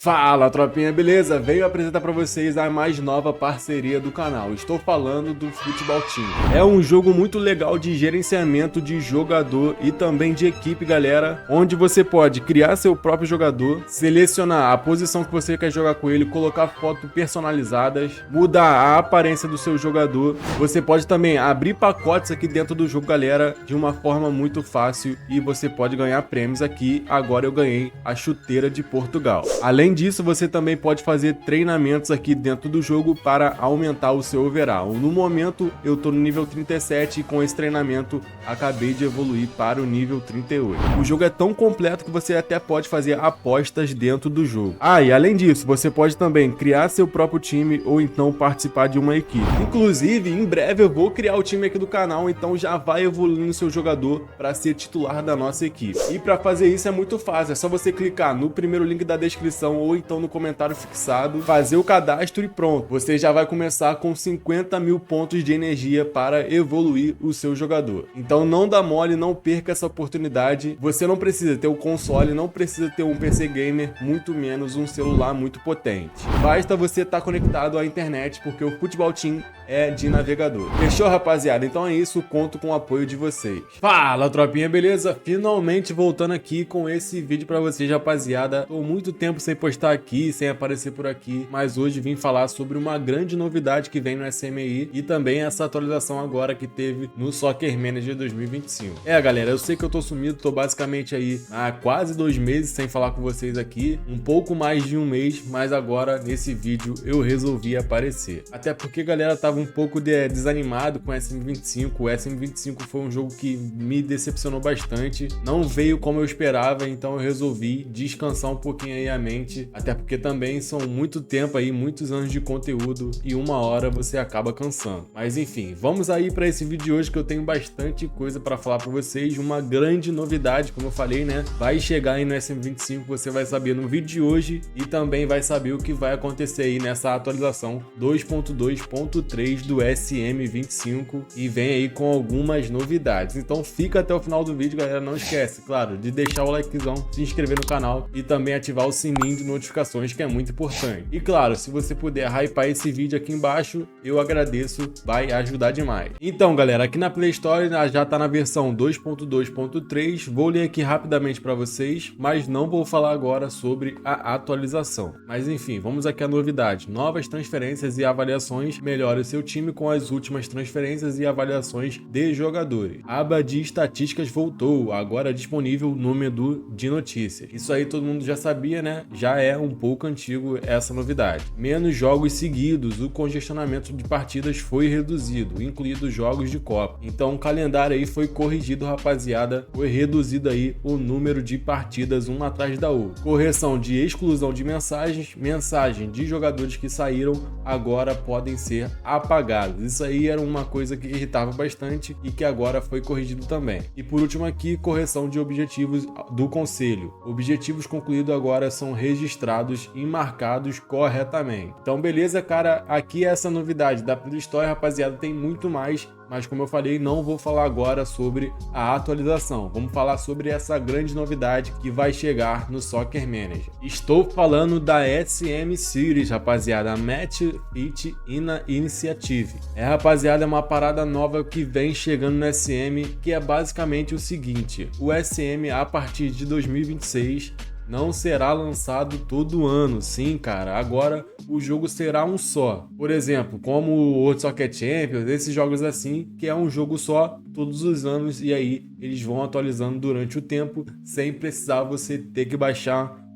Fala, tropinha, beleza? Venho apresentar pra vocês a mais nova parceria do canal. Estou falando do Futebol Team. É um jogo muito legal de gerenciamento de jogador e também de equipe, galera, onde você pode criar seu próprio jogador, selecionar a posição que você quer jogar com ele, colocar fotos personalizadas, mudar a aparência do seu jogador. Você pode também abrir pacotes aqui dentro do jogo, galera, de uma forma muito fácil e você pode ganhar prêmios aqui. Agora eu ganhei a chuteira de Portugal. Além disso, você também pode fazer treinamentos aqui dentro do jogo para aumentar o seu overall. No momento, eu tô no nível 37 e com esse treinamento acabei de evoluir para o nível 38. O jogo é tão completo que você até pode fazer apostas dentro do jogo. E além disso, você pode também criar seu próprio time ou então participar de uma equipe. Inclusive, em breve eu vou criar o time aqui do canal, então já vai evoluindo seu jogador para ser titular da nossa equipe. E para fazer isso é muito fácil, é só você clicar no primeiro link da descrição ou então no comentário fixado, fazer o cadastro e pronto. Você já vai começar com 50 mil pontos de energia para evoluir o seu jogador. Então não dá mole, não perca essa oportunidade. Você não precisa ter um console, não precisa ter um PC gamer, muito menos um celular muito potente. Basta você estar conectado à internet, porque o Futebol Team é de navegador. Fechou, rapaziada? Então é isso, conto com o apoio de vocês. Fala, tropinha, beleza? Finalmente voltando aqui com esse vídeo pra vocês, rapaziada. Tô muito tempo sem postar aqui, sem aparecer por aqui, mas hoje vim falar sobre uma grande novidade que vem no SMI e também essa atualização agora que teve no Soccer Manager 2025. Galera, eu sei que eu tô sumido, tô basicamente aí há quase 2 meses sem falar com vocês aqui, um pouco mais de um mês, mas agora nesse vídeo eu resolvi aparecer. Até porque, galera, tava um pouco desanimado com o SM25. O SM25 foi um jogo que me decepcionou bastante, não veio como eu esperava, então eu resolvi descansar um pouquinho aí a mente, até porque também são muito tempo aí, muitos anos de conteúdo e uma hora você acaba cansando. Mas enfim, vamos aí para esse vídeo de hoje que eu tenho bastante coisa para falar para vocês, uma grande novidade, como eu falei, né? Vai chegar aí no SM25, você vai saber no vídeo de hoje e também vai saber o que vai acontecer aí nessa atualização 2.2.3 do SM25 e vem aí com algumas novidades. Então fica até o final do vídeo, galera, não esquece, claro, de deixar o likezão, se inscrever no canal e também ativar o sininho de notificações, que é muito importante. E claro, se você puder hypar esse vídeo aqui embaixo, eu agradeço, vai ajudar demais. Então, galera, aqui na Play Store já tá na versão 2.2.3, vou ler aqui rapidamente para vocês, mas não vou falar agora sobre a atualização. Mas enfim, vamos aqui à novidade. Novas transferências e avaliações, melhore o seu time com as últimas transferências e avaliações de jogadores. A aba de estatísticas voltou, agora disponível no menu de notícias. Isso aí todo mundo já sabia, né? Já é um pouco antigo essa novidade. Menos jogos seguidos, o congestionamento de partidas foi reduzido, incluindo jogos de Copa. Então o calendário aí foi corrigido, rapaziada. Foi reduzido aí o número de partidas uma atrás da outra. Correção de exclusão de mensagens, mensagem de jogadores que saíram agora podem ser apagados. Isso aí era uma coisa que irritava bastante e que agora foi corrigido também. E por último aqui, correção de objetivos do conselho. Objetivos concluídos agora são registrados e marcados corretamente. Então beleza, cara, aqui é essa novidade da Play Store, rapaziada, tem muito mais, mas como eu falei, não vou falar agora sobre a atualização. Vamos falar sobre essa grande novidade que vai chegar no Soccer Manager. Estou falando da SM Series, rapaziada, Match Fit Initiative. Rapaziada, é uma parada nova que vem chegando no SM, que é basicamente o seguinte: o SM a partir de 2026 não será lançado todo ano. Sim, cara, agora o jogo será um só. Por exemplo, como o World Soccer Champions, esses jogos assim, que é um jogo só todos os anos, e aí eles vão atualizando durante o tempo, sem precisar você ter que baixar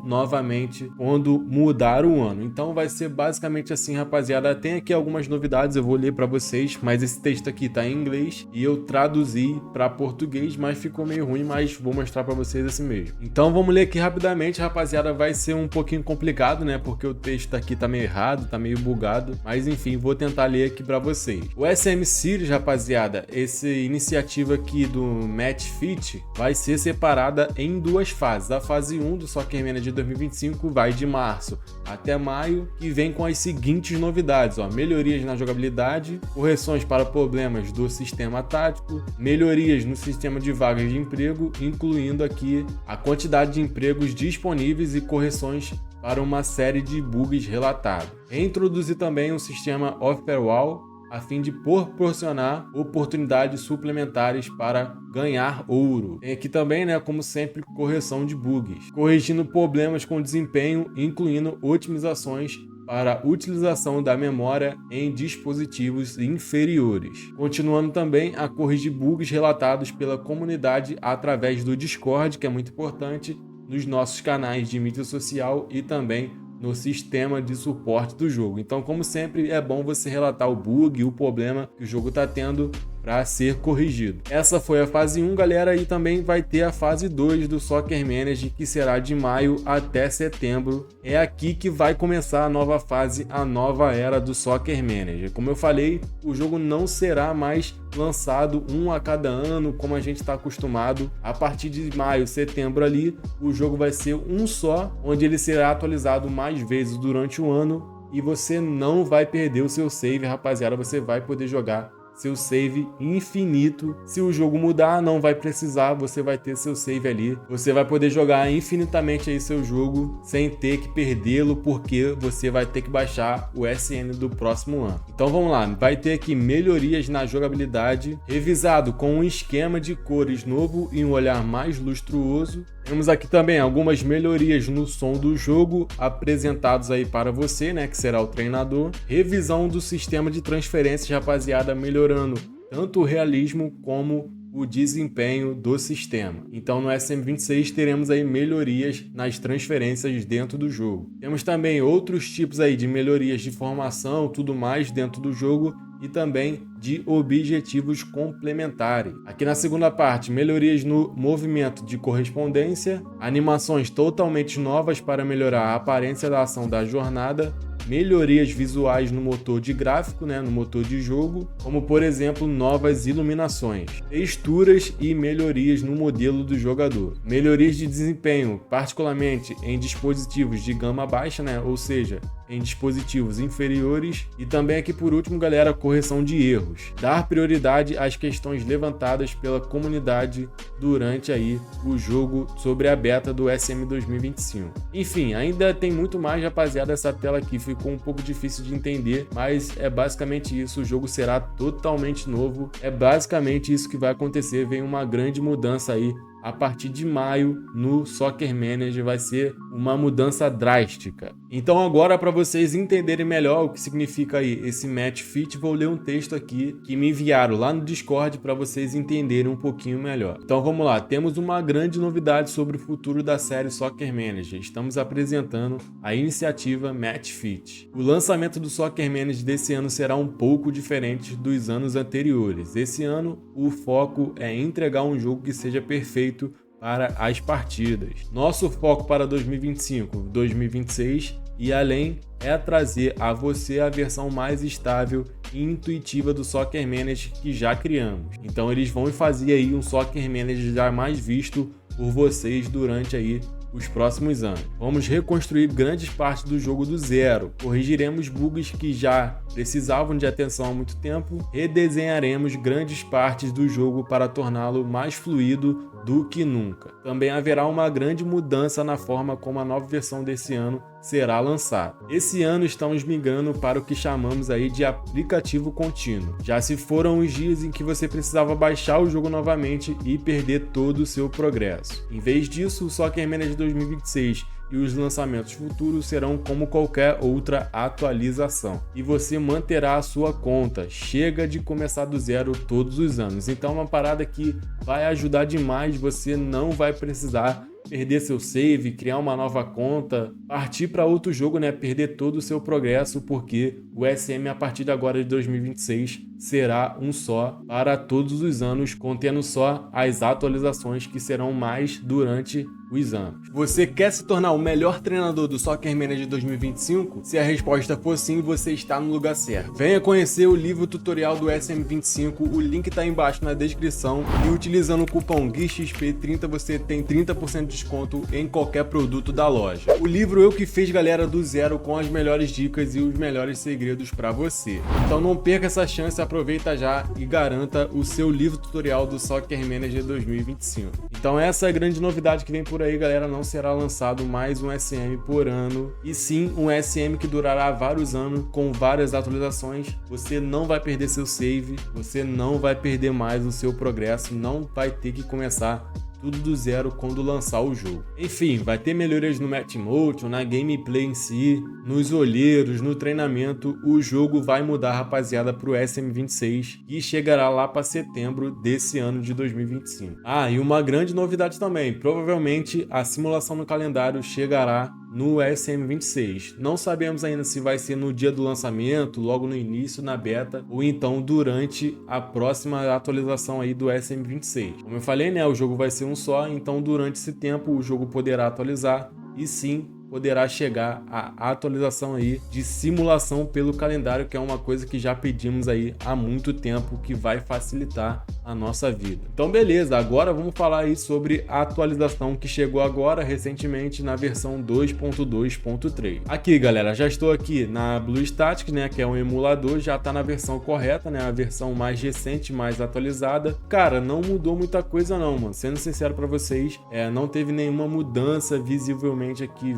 novamente quando mudar o ano. Então vai ser basicamente assim, rapaziada. Tem aqui algumas novidades, eu vou ler para vocês, mas esse texto aqui tá em inglês e eu traduzi para português, mas ficou meio ruim, mas vou mostrar para vocês assim mesmo. Então vamos ler aqui rapidamente, rapaziada. Vai ser um pouquinho complicado, né, porque o texto aqui tá meio errado, tá meio bugado, mas enfim, vou tentar ler aqui para vocês. O SM Series, rapaziada, essa iniciativa aqui do Match Fit vai ser separada em 2 fases. A fase 1 do Soccer Manager 2025 vai de março até maio e vem com as seguintes novidades: melhorias na jogabilidade, correções para problemas do sistema tático, melhorias no sistema de vagas de emprego, incluindo aqui a quantidade de empregos disponíveis e correções para uma série de bugs relatados. Reintroduzir também um sistema overall a fim de proporcionar oportunidades suplementares para ganhar ouro. Tem aqui também, como sempre, correção de bugs, corrigindo problemas com desempenho, incluindo otimizações para a utilização da memória em dispositivos inferiores. Continuando também a corrigir bugs relatados pela comunidade através do Discord, que é muito importante, nos nossos canais de mídia social e também no sistema de suporte do jogo. Então, como sempre, é bom você relatar o bug, o problema que o jogo está tendo para ser corrigido. Essa foi a fase 1, galera, e também vai ter a fase 2 do Soccer Manager, que será de maio até setembro. É aqui que vai começar a nova fase, a nova era do Soccer Manager. Como eu falei, o jogo não será mais lançado um a cada ano, como a gente está acostumado. A partir de maio, setembro ali, o jogo vai ser um só, onde ele será atualizado mais vezes durante o ano e você não vai perder o seu save, rapaziada. Você vai poder jogar seu save infinito. Se o jogo mudar, não vai precisar, você vai ter seu save ali. Você vai poder jogar infinitamente aí seu jogo sem ter que perdê-lo, porque você vai ter que baixar o SN do próximo ano. Então vamos lá, vai ter aqui melhorias na jogabilidade, revisado com um esquema de cores novo e um olhar mais lustruoso. Temos aqui também algumas melhorias no som do jogo apresentados aí para você, que será o treinador. Revisão do sistema de transferências, rapaziada, melhorando tanto o realismo como o desempenho do sistema. Então no SM26 teremos aí melhorias nas transferências dentro do jogo. Temos também outros tipos aí de melhorias de formação, tudo mais dentro do jogo, e também de objetivos complementares. Aqui na segunda parte, melhorias no movimento de correspondência, animações totalmente novas para melhorar a aparência da ação da jornada, melhorias visuais no motor de gráfico, no motor de jogo, como por exemplo novas iluminações, texturas e melhorias no modelo do jogador. Melhorias de desempenho, particularmente em dispositivos de gama baixa, ou seja, em dispositivos inferiores. E também aqui por último, galera, correção de erros. Dar prioridade às questões levantadas pela comunidade durante aí o jogo sobre a beta do SM 2025. Enfim, ainda tem muito mais, rapaziada. Essa tela aqui ficou um pouco difícil de entender, mas é basicamente isso. O jogo será totalmente novo. É basicamente isso que vai acontecer. Vem uma grande mudança aí a partir de maio no Soccer Manager, vai ser uma mudança drástica. Então agora, para vocês entenderem melhor o que significa aí esse Match Fit, vou ler um texto aqui que me enviaram lá no Discord para vocês entenderem um pouquinho melhor. Então vamos lá, temos uma grande novidade sobre o futuro da série Soccer Manager. Estamos apresentando a iniciativa Match Fit. O lançamento do Soccer Manager desse ano será um pouco diferente dos anos anteriores. Esse ano o foco é entregar um jogo que seja perfeito para as partidas. Nosso foco para 2025, 2026 e além é trazer a você a versão mais estável e intuitiva do Soccer Manager que já criamos. Então eles vão fazer aí um Soccer Manager já mais visto por vocês durante aí os próximos anos. Vamos reconstruir grandes partes do jogo do zero, corrigiremos bugs que já precisavam de atenção há muito tempo, redesenharemos grandes partes do jogo para torná-lo mais fluido do que nunca. Também haverá uma grande mudança na forma como a nova versão desse ano será lançada. Esse ano estamos migrando para o que chamamos aí de aplicativo contínuo. Já se foram os dias em que você precisava baixar o jogo novamente e perder todo o seu progresso. Em vez disso, o Soccer Manager 2026 e os lançamentos futuros serão como qualquer outra atualização. E você manterá a sua conta. Chega de começar do zero todos os anos. Então é uma parada que vai ajudar demais. Você não vai precisar perder seu save, criar uma nova conta, partir para outro jogo, perder todo o seu progresso, porque o SM a partir de agora de 2026 será um só para todos os anos, contendo só as atualizações que serão mais durante os anos. Você quer se tornar o melhor treinador do Soccer Manager 2025? Se a resposta for sim, você está no lugar certo. Venha conhecer o livro tutorial do SM25, o link está embaixo na descrição, e utilizando o cupom GUIXP30 você tem 30% de desconto em qualquer produto da loja. O livro eu que fiz, galera, do zero, com as melhores dicas e os melhores segredos para você. Então não perca essa chance, aproveita já e garanta o seu livro tutorial do Soccer Manager 2025. Então essa é a grande novidade que vem por por aí, galera, não será lançado mais um SM por ano, e sim um SM que durará vários anos com várias atualizações. Você não vai perder seu save, você não vai perder mais o seu progresso, não vai ter que começar tudo do zero quando lançar o jogo. Enfim, vai ter melhorias no match motion, na gameplay em si, nos olheiros, no treinamento. O jogo vai mudar, rapaziada, pro SM26 e chegará lá para setembro desse ano de 2025. Ah, e uma grande novidade também, provavelmente a simulação no calendário chegará no SM26. Não sabemos ainda se vai ser no dia do lançamento, logo no início, na beta, ou então durante a próxima atualização aí do SM26. Como eu falei, né, o jogo vai ser um só, então durante esse tempo o jogo poderá atualizar e sim poderá chegar a atualização aí de simulação pelo calendário, que é uma coisa que já pedimos aí há muito tempo, que vai facilitar a nossa vida. Então beleza, agora vamos falar aí sobre a atualização que chegou agora recentemente na versão 2.2.3. Aqui, galera, já estou aqui na BlueStatics, né, que é um emulador, já tá na versão correta, né, a versão mais recente, mais atualizada. Cara, não mudou muita coisa não, mano, sendo sincero para vocês, não teve nenhuma mudança visivelmente aqui,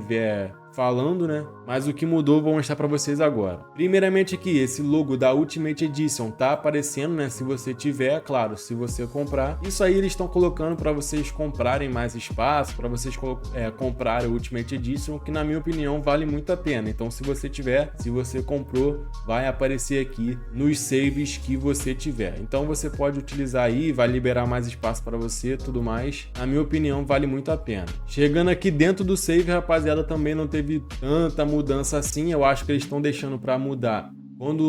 falando, né? Mas o que mudou eu vou mostrar para vocês agora. Primeiramente aqui, esse logo da Ultimate Edition tá aparecendo, né? Se você tiver, claro, se você comprar. Isso aí eles estão colocando para vocês comprarem mais espaço, para vocês comprarem a Ultimate Edition, que na minha opinião vale muito a pena. Então se você tiver, se você comprou, vai aparecer aqui nos saves que você tiver. Então você pode utilizar aí, vai liberar mais espaço para você, tudo mais. Na minha opinião vale muito a pena. Chegando aqui dentro do save, rapaziada, também não teve tanta mudança assim. Eu acho que eles estão deixando para mudar quando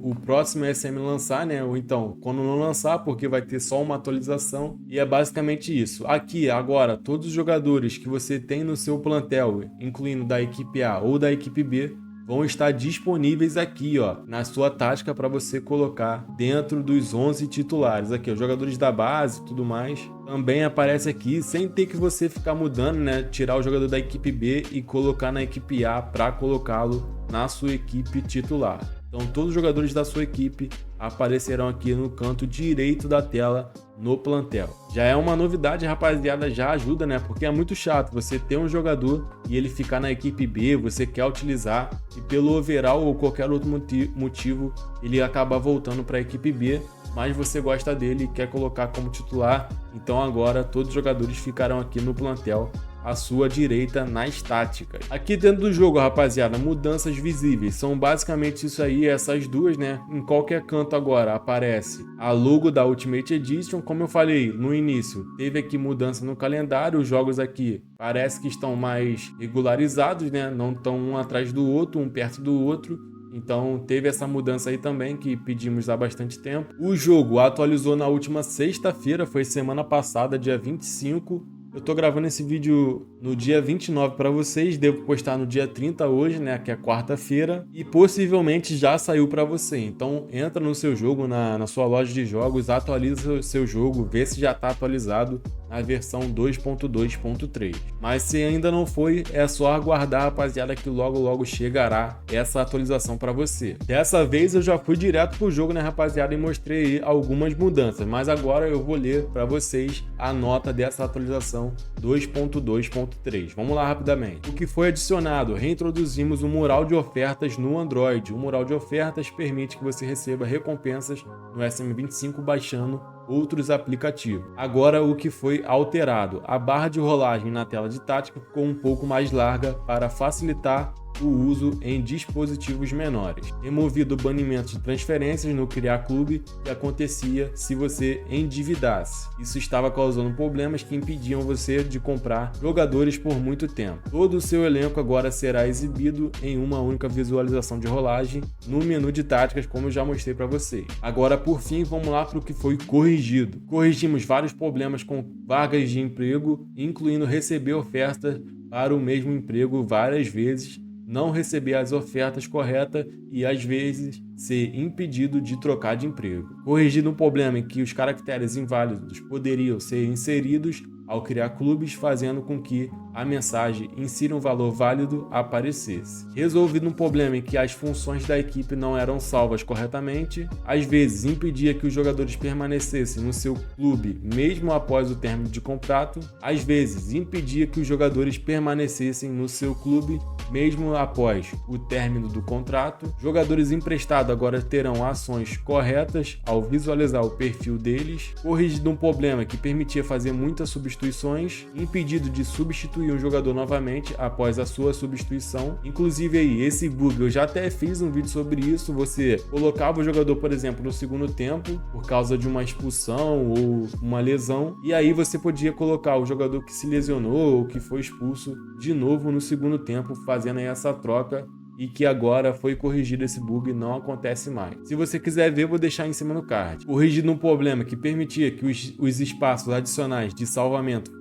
o próximo SM lançar, né? Ou então quando não lançar, porque vai ter só uma atualização. E é basicamente isso. Aqui agora, todos os jogadores que você tem no seu plantel, incluindo da equipe A ou da equipe B, vão estar disponíveis aqui, ó, na sua tática para você colocar dentro dos 11 titulares. Aqui, os jogadores da base e tudo mais também aparece aqui, sem ter que você ficar mudando, né? Tirar o jogador da equipe B e colocar na equipe A para colocá-lo na sua equipe titular. Então todos os jogadores da sua equipe aparecerão aqui no canto direito da tela no plantel. Já é uma novidade, rapaziada, já ajuda, né? Porque é muito chato você ter um jogador e ele ficar na equipe B, você quer utilizar e pelo overall ou qualquer outro motivo ele acaba voltando para a equipe B, mas você gosta dele e quer colocar como titular. Então agora todos os jogadores ficarão aqui no plantel à sua direita nas táticas. Aqui dentro do jogo, rapaziada, mudanças visíveis são basicamente isso aí, essas duas, né? Em qualquer canto agora aparece a logo da Ultimate Edition. Como eu falei no início, teve aqui mudança no calendário, os jogos aqui parece que estão mais regularizados, né? Não estão um atrás do outro, um perto do outro. Então teve essa mudança aí também que pedimos há bastante tempo. O jogo atualizou na última sexta-feira, foi semana passada, dia 25. Eu tô gravando esse vídeo no dia 29 para vocês, devo postar no dia 30 hoje, né, que é quarta-feira, e possivelmente já saiu para você. Então entra no seu jogo, na sua loja de jogos, atualiza o seu jogo, vê se já tá atualizado na versão 2.2.3. Mas se ainda não foi, é só aguardar, rapaziada, que logo chegará essa atualização para você. Dessa vez eu já fui direto pro jogo, né, rapaziada, e mostrei aí algumas mudanças, mas agora eu vou ler para vocês a nota dessa atualização 2.2.3. Vamos lá rapidamente. O que foi adicionado? Reintroduzimos o mural de ofertas no Android. O mural de ofertas permite que você receba recompensas no SM25 baixando outros aplicativos. Agora o que foi alterado? A barra de rolagem na tela de tática ficou um pouco mais larga para facilitar o uso em dispositivos menores. Removido o banimento de transferências no Criar Clube que acontecia se você endividasse. Isso estava causando problemas que impediam você de comprar jogadores por muito tempo. Todo o seu elenco agora será exibido em uma única visualização de rolagem no menu de táticas, como eu já mostrei para vocês. Agora, por fim, vamos lá para o que foi corrigido. Corrigimos vários problemas com vagas de emprego, incluindo receber ofertas para o mesmo emprego várias vezes, não receber as ofertas corretas e às vezes ser impedido de trocar de emprego. Corrigido um problema em que os caracteres inválidos poderiam ser inseridos ao criar clubes, fazendo com que a mensagem "insira um valor válido" aparecesse. Resolvido um problema em que as funções da equipe não eram salvas corretamente, às vezes impedia que os jogadores permanecessem no seu clube mesmo após o término de contrato, às vezes impedia que os jogadores permanecessem no seu clube mesmo após o término do contrato. Jogadores emprestados agora terão ações corretas ao visualizar o perfil deles, corrigido um problema que permitia fazer muitas substituições, impedido de substituir um jogador novamente após a sua substituição. Inclusive aí, esse bug eu já até fiz um vídeo sobre isso. Você colocava o jogador, por exemplo, no segundo tempo por causa de uma expulsão ou uma lesão, e aí você podia colocar o jogador que se lesionou ou que foi expulso de novo no segundo tempo, fazendo aí essa troca, e que agora foi corrigido esse bug e não acontece mais. Se você quiser ver, eu vou deixar em cima no card. Corrigido um problema que permitia que os espaços adicionais de salvamento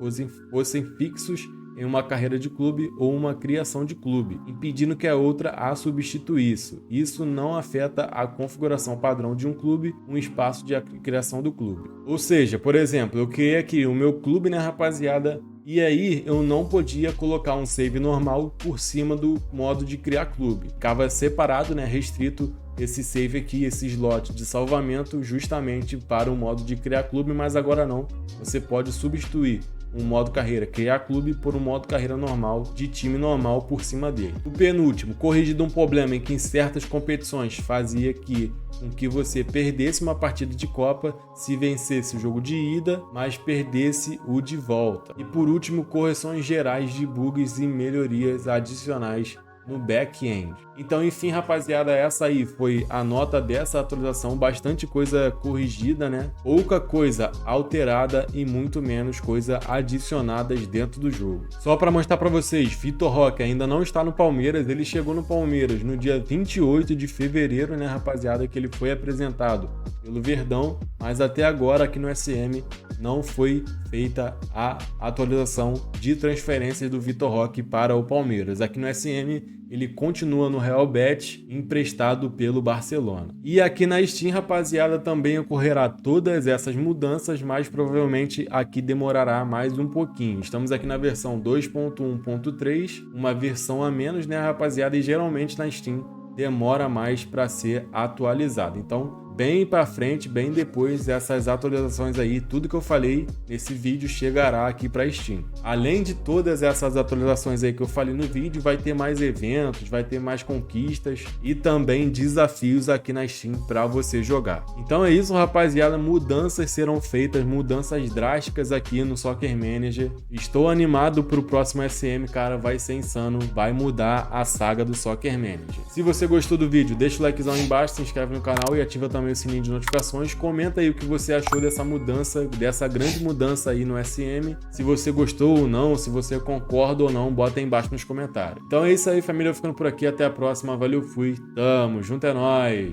fossem fixos em uma carreira de clube ou uma criação de clube, impedindo que a outra a substituísse. Isso não afeta a configuração padrão de um clube, um espaço de criação do clube. Ou seja, por exemplo, eu criei aqui o meu clube, né, rapaziada? E aí eu não podia colocar um save normal por cima do modo de criar clube. Ficava separado, né, restrito esse save aqui, esse slot de salvamento justamente para o modo de criar clube, mas agora não. Você pode substituir um modo carreira criar clube por um modo carreira normal de time normal por cima dele. O penúltimo, corrigido um problema em que em certas competições fazia com que você perdesse uma partida de Copa se vencesse o jogo de ida, mas perdesse o de volta. E por último, correções gerais de bugs e melhorias adicionais no back-end. Então, enfim, rapaziada, essa aí foi a nota dessa atualização. Bastante coisa corrigida, né? Pouca coisa alterada e muito menos coisa adicionadas dentro do jogo. Só para mostrar para vocês, Vitor Roque ainda não está no Palmeiras. Ele chegou no Palmeiras no dia 28 de fevereiro, né, rapaziada, que ele foi apresentado pelo Verdão, mas até agora aqui no SM não foi feita a atualização de transferências do Vitor Roque para o Palmeiras. Aqui no SM ele continua no Real Betis, emprestado pelo Barcelona. E aqui na Steam, rapaziada, também ocorrerá todas essas mudanças, mas provavelmente aqui demorará mais um pouquinho. Estamos aqui na versão 2.1.3, uma versão a menos, né, rapaziada? E geralmente na Steam demora mais para ser atualizado. Então, bem para frente, bem depois dessas atualizações aí, tudo que eu falei nesse vídeo chegará aqui para Steam. Além de todas essas atualizações aí que eu falei no vídeo, vai ter mais eventos, vai ter mais conquistas e também desafios aqui na Steam para você jogar. Então é isso, rapaziada, mudanças serão feitas, mudanças drásticas aqui no Soccer Manager. Estou animado pro próximo SM, cara, vai ser insano, vai mudar a saga do Soccer Manager. Se você gostou do vídeo, deixa o likezão aí embaixo, se inscreve no canal e ativa também o sininho de notificações. Comenta aí o que você achou dessa mudança, dessa grande mudança aí no SM. Se você gostou ou não, se você concorda ou não, bota aí embaixo nos comentários. Então é isso aí, família, eu ficando por aqui, até a próxima, valeu, fui, tamo junto, é nóis!